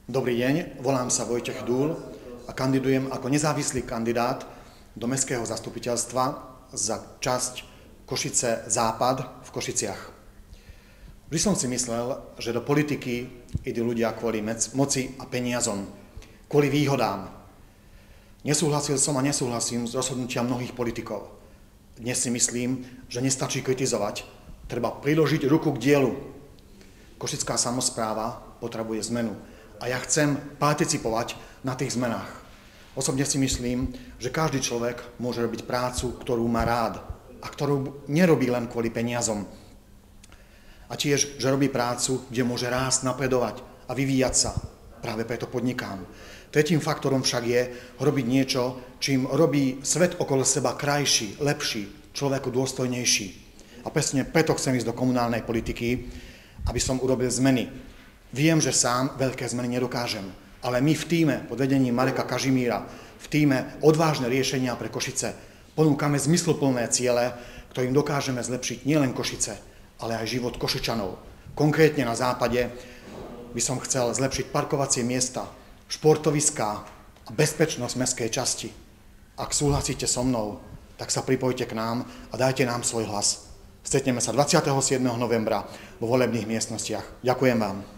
Dobrý deň, volám sa Vojtech Dúl a kandidujem ako nezávislý kandidát do mestského zastupiteľstva za časť Košice Západ v Košiciach. Vždy som si myslel, že do politiky idú ľudia kvôli moci a peniazom, kvôli výhodám. Nesúhlasil som a nesúhlasím s rozhodnutia mnohých politikov. Dnes si myslím, že nestačí kritizovať, treba priložiť ruku k dielu. Košická samospráva potrebuje zmenu a ja chcem participovať na tých zmenách. Osobne si myslím, že každý človek môže robiť prácu, ktorú má rád a ktorú nerobí len kvôli peniazom. A tiež, že robí prácu, kde môže rásť, napredovať a vyvíjať sa. Práve preto podnikám. Tretím faktorom však je robiť niečo, čím robí svet okolo seba krajší, lepší, človeku dôstojnejší. A presne preto chcem ísť do komunálnej politiky, aby som urobil zmeny. Viem, že sám veľké zmeny nedokážem, ale my v tíme pod vedením Mareka Kažimíra, v tíme odvážne riešenia pre Košice, ponúkame zmysluplné ciele, ktorým dokážeme zlepšiť nielen Košice, ale aj život Košičanov. Konkrétne na západe by som chcel zlepšiť parkovacie miesta, športoviská a bezpečnosť mestskej časti. Ak súhlasíte so mnou, tak sa pripojte k nám a dajte nám svoj hlas. Stretneme sa 27. novembra vo volebných miestnostiach. Ďakujem vám.